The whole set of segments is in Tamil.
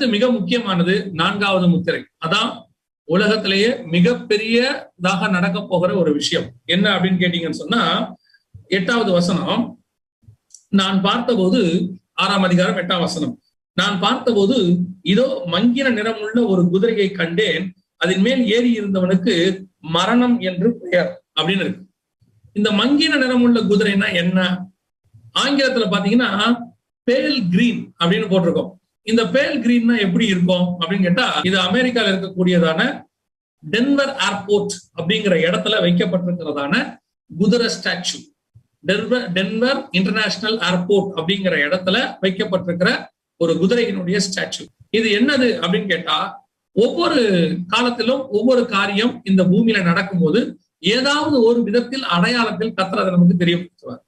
அடுத்து மிக முக்கியமானது 4வது முத்திரை. அதான் உலகத்திலேயே மிகப்பெரியதாக நடக்க போகிற ஒரு விஷயம். என்ன அப்படின்னு கேட்டீங்கன்னு சொன்னா 8வது வசனம். நான் பார்த்தபோது 6ஆம் அதிகாரம் 8ஆம் வசனம். நான் பார்த்தபோது இதோ மங்கின நிறமுள்ள ஒரு குதிரையை கண்டேன். அதன் மேல் ஏறி இருந்தவனுக்கு மரணம் என்று பெயர் அப்படின்னு இருக்கு. இந்த மங்கின நிறமுள்ள குதிரைனா என்ன? ஆங்கிலத்துல பாத்தீங்கன்னா பேல் கிரீன் அப்படின்னு போட்டிருக்கோம். இந்த பேல் கிரீன்னா எப்படி இருக்கும் அப்படின்னு கேட்டா, இது அமெரிக்கால இருக்கக்கூடியதான டென்வர் ஏர்போர்ட் அப்படிங்கிற இடத்துல வைக்கப்பட்டிருக்கிறதான குதிரை ஸ்டாச்சு. டென்வர் இன்டர்நேஷனல் ஏர்போர்ட் அப்படிங்கிற இடத்துல வைக்கப்பட்டிருக்கிற ஒரு குதிரையினுடைய ஸ்டாச்சு. இது என்னது அப்படின்னு கேட்டா, ஒவ்வொரு காலத்திலும் ஒவ்வொரு காரியம் இந்த பூமியில நடக்கும்போது ஏதாவது ஒரு விதத்தில் அடையாளத்தில் கர்த்தர் அதை நமக்கு தெரியப்படுத்துவார்.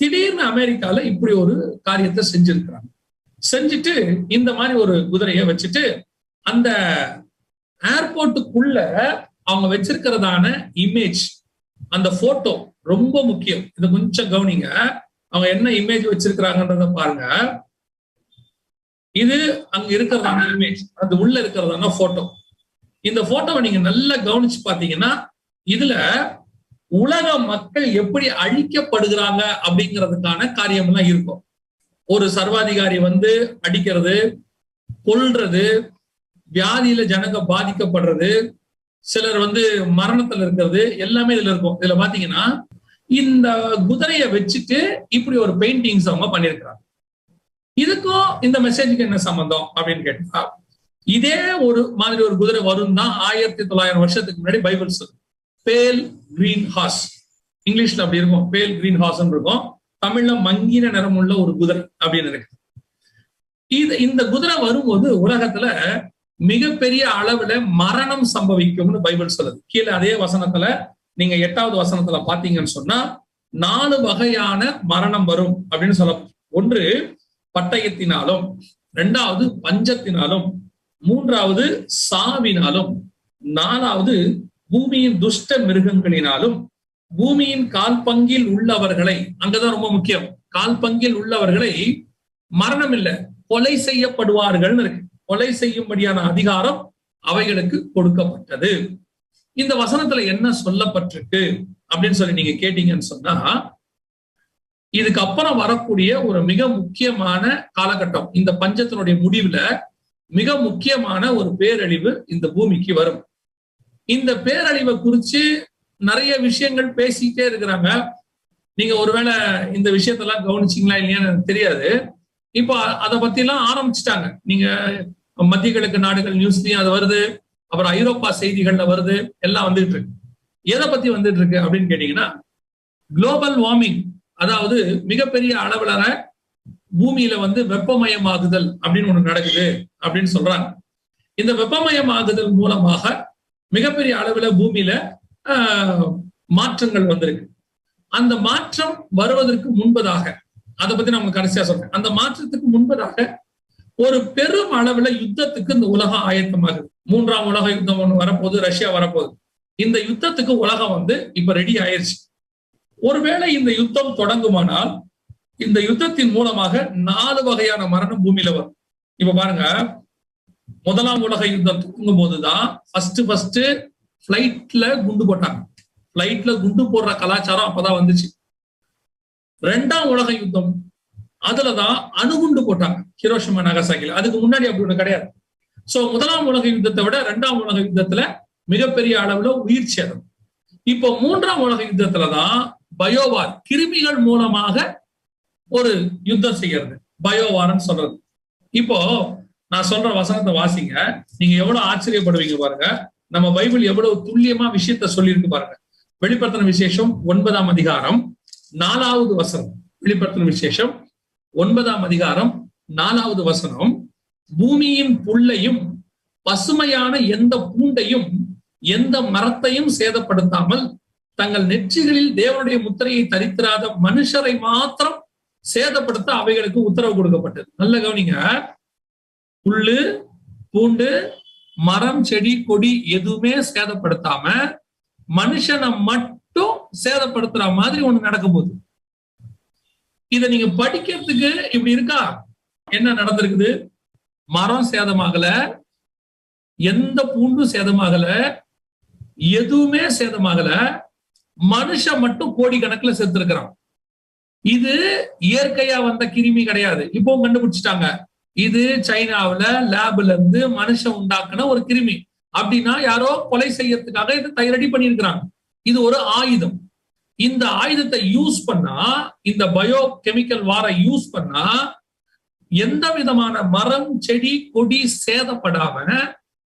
திடீர்னு அமெரிக்கால இப்படி ஒரு காரியத்தை செஞ்சிருக்கிறாங்க. செஞ்சுட்டு இந்த மாதிரி ஒரு குதிரையை வச்சுட்டு அந்த ஏர்போர்ட்டுக்குள்ள அவங்க வச்சிருக்கிறதான இமேஜ், அந்த போட்டோ ரொம்ப முக்கியம். இதை கொஞ்சம் கவனிங்க. அவங்க என்ன இமேஜ் வச்சிருக்கிறாங்கன்றத பாருங்க. இது அங்க இருக்கிறதான இமேஜ், அது உள்ள இருக்கிறதான போட்டோ. இந்த போட்டோவை நீங்க நல்லா கவனிச்சு பாத்தீங்கன்னா இதுல உலக மக்கள் எப்படி அழிக்கப்படுகிறாங்க அப்படிங்கிறதுக்கான காரியம் எல்லாம் இருக்கும். ஒரு சர்வாதிகாரி வந்து அடிக்கிறது, கொல்றது, வியாதியில ஜனங்க பாதிக்கப்படுறது, சிலர் வந்து மரணத்துல இருக்கிறது, எல்லாமே இதுல இருக்கும். இதுல பாத்தீங்கன்னா இந்த குதிரையை வச்சுட்டு இப்படி ஒரு பெயிண்டிங்ஸ் அவங்க பண்ணிருக்கிறாங்க. இதுக்கும் இந்த மெசேஜுக்கு என்ன சம்பந்தம் அப்படின்னு கேட்டா, இதே ஒரு மாதிரி ஒரு குதிரை வரும் தான் 1900 வருஷத்துக்கு முன்னாடி பைபிள் சொல்லு. பேல் கிரீன் ஹார்ஸ், இங்கிலீஷ்ல அப்படி இருக்கும், பேல் கிரீன் ஹார்ஸ் இருக்கும். தமிழ்ல மங்கின நிறமுள்ள ஒரு குதிரை அப்படின்னு இருக்கு. இந்த குதிரை வரும்போது உலகத்துல மிகப்பெரிய அளவுல மரணம் சம்பவிக்கும்னு பைபிள் சொல்லுது. கீழே அதே வசனத்துல நீங்க 8வது வசனத்துல பாத்தீங்கன்னு சொன்னா 4 வகையான மரணம் வரும் அப்படின்னு சொல்ல. ஒன்று பட்டயத்தினாலும், 2வது பஞ்சத்தினாலும், 3வது சாவினாலும், 4வது பூமியின் துஷ்ட மிருகங்களினாலும், பூமியின் கால்பங்கில் உள்ளவர்களை, அங்கதான் ரொம்ப முக்கியம், கால்பங்கில் உள்ளவர்களை மரணம் இல்லை கொலை செய்யப்படுவார்கள் இருக்கு. கொலை செய்யும்படியான அதிகாரம் அவைகளுக்கு கொடுக்கப்பட்டது. இந்த வசனத்துல என்ன சொல்லப்பட்டிருக்கு அப்படின்னு சொல்லி நீங்க கேட்டீங்கன்னு சொன்னா, இதுக்கு அப்புறம் வரக்கூடிய ஒரு மிக முக்கியமான காலகட்டம், இந்த பஞ்சத்தினுடைய முடிவுல மிக முக்கியமான ஒரு பேரழிவு இந்த பூமிக்கு வரும். இந்த பேரழிவை குறிச்சு நிறைய விஷயங்கள் பேசிக்கிட்டே இருக்கிறாங்க. நீங்க ஒருவேளை இந்த விஷயத்தெல்லாம் கவனிச்சிங்களா இல்லையான்னு எனக்கு தெரியாது. இப்போ அதை பத்தி எல்லாம் ஆரம்பிச்சுட்டாங்க. நீங்க மத்திய கிழக்கு நாடுகள் நியூஸ்லயும் அது வருது, அப்புறம் ஐரோப்பா செய்திகள்ல வருது, எல்லாம் வந்துட்டு இருக்கு. எதை பத்தி வந்துட்டு இருக்கு அப்படின்னு கேட்டீங்கன்னா, குளோபல் வார்மிங், அதாவது மிகப்பெரிய அளவிலான பூமியில வந்து வெப்பமயமாகுதல் அப்படின்னு ஒண்ணு நடக்குது அப்படின்னு சொல்றாங்க. இந்த வெப்பமயமாகுதல் மூலமாக மிகப்பெரிய அளவுல பூமியில மாற்றங்கள் வந்திருக்கு. அந்த மாற்றம் வருவதற்கு முன்பதாக, அதை பத்தி நம்ம கடைசியா சொல்றேன், அந்த மாற்றத்துக்கு முன்பதாக ஒரு பெரும் அளவுல யுத்தத்துக்கு இந்த உலகம் ஆயத்தமாகுது. 3ஆம் உலக யுத்தம் ஒண்ணு வரப்போகுது, ரஷ்யா வரப்போகுது. இந்த யுத்தத்துக்கு உலகம் வந்து இப்ப ரெடி ஆயிடுச்சு. ஒருவேளை இந்த யுத்தம் தொடங்குமானால் இந்த யுத்தத்தின் மூலமாக 4 வகையான மரணம் பூமியில வரும். இப்ப பாருங்க, 1ஆம் உலக யுத்தம் தொடங்கும் போதுதான் ஃபர்ஸ்ட் பிளைட்ல குண்டு போட்டாங்க. பிளைட்ல குண்டு போடுற கலாச்சாரம் அப்பதான் வந்துச்சு. 2ஆம் உலக யுத்தம் அதுலதான் அணுகுண்டு போட்டாங்க, ஹிரோஷிமா நாகசாகில. அதுக்கு முன்னாடி அப்படி ஒண்ணு கிடையாது. சோ 1ஆம் உலக யுத்தத்தை விட 2ஆம் உலக யுத்தத்துல மிகப்பெரிய அளவுல உயிர் சேதம். இப்போ 3ஆம் உலக யுத்தத்துலதான் பயோவார், கிருமிகள் மூலமாக ஒரு யுத்தம் செய்யறது, பயோவார்ன்னு சொல்றது. இப்போ நான் சொல்ற வசனத்தை வாசிங்க, நீங்க எவ்வளவு ஆச்சரியப்படுவீங்க பாருங்க. நம்ம பைபிள் எவ்வளவு துல்லியமா விஷயத்த சொல்லியிருக்கு பாருங்க. வெளிப்படுத்தின விசேஷம் 9ஆம் அதிகாரம் 4வது வசனம். வெளிப்படுத்தின விசேஷம் 9ஆம் அதிகாரம் 4வது வசனம். பூமியின் புல்லையும் பசுமையான எந்த பூண்டையும் எந்த மரத்தையும் சேதப்படுத்தாமல் தங்கள் நெற்றிகளில் தேவனுடைய முத்திரையை தரித்திராத மனுஷரை மாத்திரம் சேதப்படுத்த அவைகளுக்கு உத்தரவு கொடுக்கப்பட்டது. நல்ல கவனிங்க, புல்லு பூண்டு மரம் செடி கொடி எதுவுமே சேதப்படுத்தாம மனுஷனை மட்டும் சேதப்படுத்துற மாதிரி ஒண்ணு நடக்க போகுது. இத நீங்க படிக்கிறதுக்கு இப்படி இருக்கா, என்ன நடந்திருக்குது, மரம் சேதமாகல, எந்த பூண்டும் சேதமாகல, எதுவுமே சேதமாகல. மனுஷன் மட்டும் கோடிக்கணக்குல செத்து இருக்கிறான். இது இயற்கையா வந்த கிருமி கிடையாது. இப்பவும் கண்டுபிடிச்சிட்டாங்க, இது சைனாவுல லேப்ல இருந்து மனுஷன் உண்டாக்குன ஒரு கிருமி. அப்படின்னா யாரோ கொலை செய்யறதுக்காக இது ரெடி பண்ணியிருக்கிறாங்க. இது ஒரு ஆயுதம். இந்த ஆயுதத்தை யூஸ் பண்ணா, இந்த பயோ கெமிக்கல் வார யூஸ் பண்ணா எந்த விதமான மரம் செடி கொடி சேதப்படாம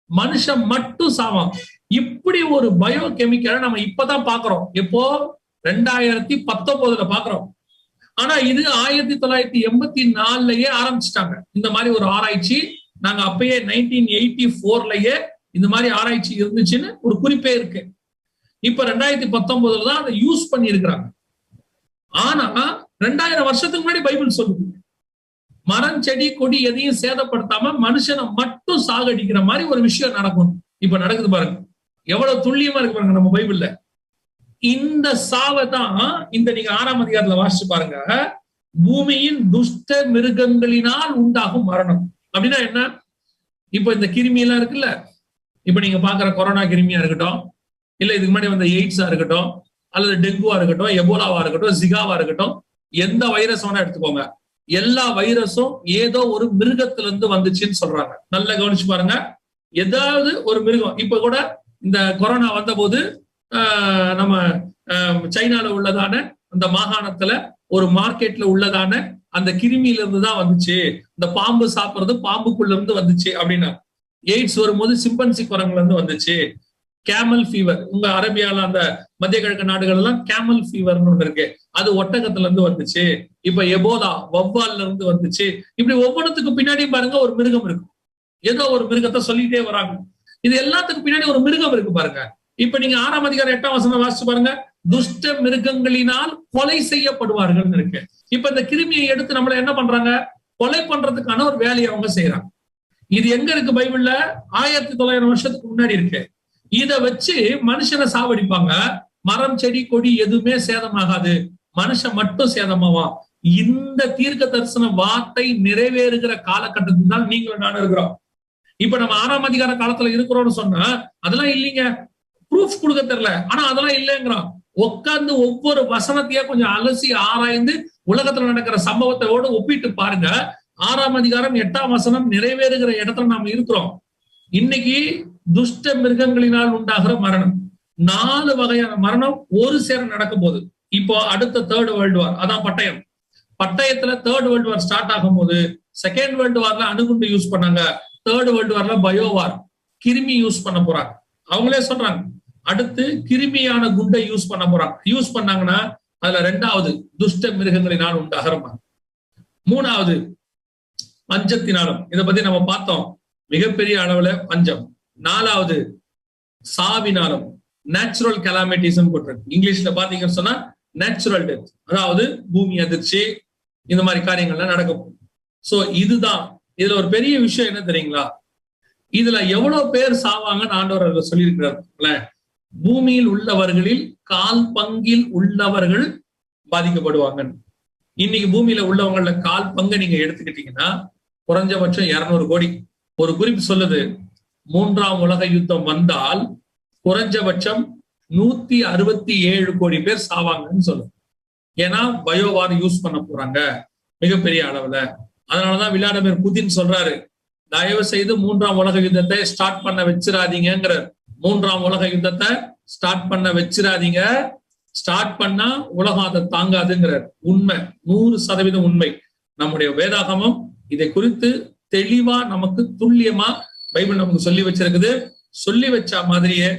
மனுஷன் மட்டும் சாவான். இப்படி ஒரு பயோ கெமிக்கலை நம்ம இப்பதான் பாக்குறோம். எப்போ 2019 பாக்குறோம். ஆனா இது 1984லயே ஆரம்பிச்சிட்டாங்க இந்த மாதிரி ஒரு ஆராய்ச்சி. நாங்க அப்பயே 1984லயே இந்த மாதிரி ஆராய்ச்சி இருந்துச்சுன்னு ஒரு குறிப்பே இருக்கு. இப்ப 2019 தான் அதை யூஸ் பண்ணி இருக்கிறாங்க. ஆனா 2000 வருஷத்துக்கு முன்னாடி பைபிள் சொல்லுது, மரம் செடி கொடி எதையும் சேதப்படுத்தாம மனுஷனை மட்டும் சாகடிக்கிற மாதிரி ஒரு விஷயம் நடக்கும். இப்ப நடக்குது பாருங்க, எவ்வளவு துல்லியமா இருக்கு பாருங்க நம்ம பைபிள்ல. இந்த சாவை தான் இந்த நீங்க 6ஆம் அதிகாரத்துல வாசிச்சு பாருங்க, பூமியின் துஷ்ட மிருகங்களினால் உண்டாகும் மரணம். அப்படின்னா என்ன? இப்ப இந்த கிருமி எல்லாம் இருக்குல்ல, இப்ப நீங்க பாக்குற கொரோனா கிருமியா இருக்கட்டும், இல்ல இதுக்கு முன்னாடி வந்த எய்ட்ஸா இருக்கட்டும், அல்லது டெங்குவா இருக்கட்டும், எபோலாவா இருக்கட்டும், ஜிகாவா இருக்கட்டும், எந்த வைரஸ் வேணா எடுத்துக்கோங்க, எல்லா வைரஸும் ஏதோ ஒரு மிருகத்துல இருந்து வந்துச்சுன்னு சொல்றாங்க. நல்லா கவனிச்சு பாருங்க, ஏதாவது ஒரு மிருகம். இப்ப கூட இந்த கொரோனா வந்த போது நம்ம சைனால உள்ளதான அந்த மாகாணத்துல ஒரு மார்க்கெட்ல உள்ளதான அந்த கிருமியில இருந்து தான் வந்துச்சு. இந்த பாம்பு சாப்பிடுறது பாம்புக்குள்ள இருந்து வந்துச்சு அப்படின்னா, எய்ட்ஸ் வரும்போது சிம்பன்சி குரங்குல இருந்து வந்துச்சு. கேமல் ஃபீவர், உங்க அரேபியால அந்த மத்திய கிழக்கு நாடுகள் எல்லாம் கேமல் ஃபீவர்னு ஒண்ணு இருக்கு, அது ஒட்டகத்துல இருந்து வந்துச்சு. இப்ப எபோலா வவ்வால்ல இருந்து வந்துச்சு. இப்படி ஒவ்வொன்றுத்துக்கு பின்னாடி பாருங்க ஒரு மிருகம் இருக்கு. ஏதோ ஒரு மிருகத்தை சொல்லிட்டே வராங்க. இது எல்லாத்துக்கும் பின்னாடி ஒரு மிருகம் இருக்கு பாருங்க. இப்ப நீங்க 6ஆம் அதிகாரம் 8ஆம் வசனம் வாசிச்சு பாருங்க, துஷ்ட மிருகங்களினால் கொலை செய்யப்படுவார்கள் இருக்கு. இப்ப இந்த கிருமியை எடுத்து நம்மள என்ன பண்றாங்க? கொலை பண்றதுக்கான ஒரு வேலையை அவங்க செய்யறாங்க. இது எங்க இருக்கு பைபிள்ல? 1900 வருஷத்துக்கு முன்னாடி இருக்கு. இதை வச்சு மனுஷனை சாவடிப்பாங்க. மரம் செடி கொடி எதுவுமே சேதமாகாது, மனுஷன் மட்டும் சேதமாவான். இந்த தீர்க்க தரிசன வார்த்தை நிறைவேறுகிற காலகட்டத்தில் தான் நீங்களும் நானும் இருக்கிறோம். இப்ப நம்ம 6ஆம் அதிகார காலத்துல இருக்கிறோம்னு சொன்னா அதெல்லாம் இல்லைங்க, ப்ரூஃப் கொடுக்க தெரியல, ஆனா அதெல்லாம் இல்லைங்கிறோம். உட்கார்ந்து ஒவ்வொரு வசனத்தையே கொஞ்சம் அலசி ஆராய்ந்து உலகத்துல நடக்கிற சம்பவத்தோடு ஒப்பிட்டு பாருங்க. 6ஆம் அதிகாரம் 8ஆம் வசனம் நிறைவேறுகிற இடத்துல நாம இருக்கிறோம். இன்னைக்கு துஷ்ட மிருகங்களினால் உண்டாகிற மரணம், 4 வகையான மரணம் ஒரு சேர நடக்கும் போது. இப்போ அடுத்த 3rd வேர்ல்டு வார், அதான் பட்டயம். பட்டயத்துல 3rd வேர்ல்டு வார் ஸ்டார்ட் ஆகும் போது 2nd வேர்ல்டு வார்ல அணுகுண்டு யூஸ் பண்ணாங்க, 3rd வேர்ல்டு வார்ல பயோவார் கிருமி யூஸ் பண்ண போறாங்க. அவங்களே சொல்றாங்க, அடுத்து கிருமியான குண்டை யூஸ் பண்ண போறாங்க. யூஸ் பண்ணாங்கன்னா அதுல 2வது துஷ்ட மிருகங்களினால் உண்டாகிற மரணம், 3வது பஞ்சத்தினாலும், இதை பத்தி நம்ம பார்த்தோம், மிகப்பெரிய அளவுல பஞ்சம், 4வது சாவினாலும், நேச்சுரல் கலாமிட்டிஸ் போட்டிருக்கு. இங்கிலீஷ்ல பாத்தீங்கன்னு சொன்னா நேச்சுரல் டெத், அதாவது பூமி அதிர்ச்சி, இந்த மாதிரி காரியங்கள்லாம் நடக்கும். சோ இதுதான் இதுல ஒரு பெரிய விஷயம் என்ன தெரியுங்களா? இதுல எவ்வளவு பேர் சாவாங்கன்னு ஆண்டவர் சொல்லியிருக்கிறார். பூமியில் உள்ளவர்களில் 1/4 பங்கில் உள்ளவர்கள் பாதிக்கப்படுவாங்க. இன்னைக்கு பூமியில உள்ளவங்கள 1/4 பங்கு நீங்க எடுத்துக்கிட்டீங்கன்னா குறைஞ்சபட்சம் 200 கோடி. ஒரு குறிப்பு சொல்லுது, 3ஆம் உலக யுத்தம் வந்தால் குறைஞ்சபட்சம் 167 கோடி பேர் சாவாங்கன்னு சொல்லுது. ஏன்னா பயோவார் யூஸ் பண்ண போறாங்க மிகப்பெரிய அளவுல. அதனாலதான் விளாடிமிர் புதின் சொல்றாரு, தயவு செய்து 3ஆம் உலக யுத்தத்தை ஸ்டார்ட் பண்ண வச்சிடாதீங்கிற. 3ஆம் உலக யுத்தத்தை ஸ்டார்ட் பண்ண வச்சிடாதீங்க, ஸ்டார்ட் பண்ணா உலகம் அதை தாங்காதுங்கிறார். உண்மை, 100% உண்மை. நம்முடைய வேதாகமம் இதை குறித்து தெளிவா நமக்கு துல்லியமா பைபிள் நமக்கு சொல்லி வச்சிருக்குது. சொல்லி வச்ச மாதிரியே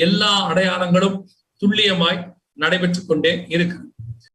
எல்லா அடையாளங்களும் துல்லியமாய் நடைபெற்று கொண்டே இருக்கு.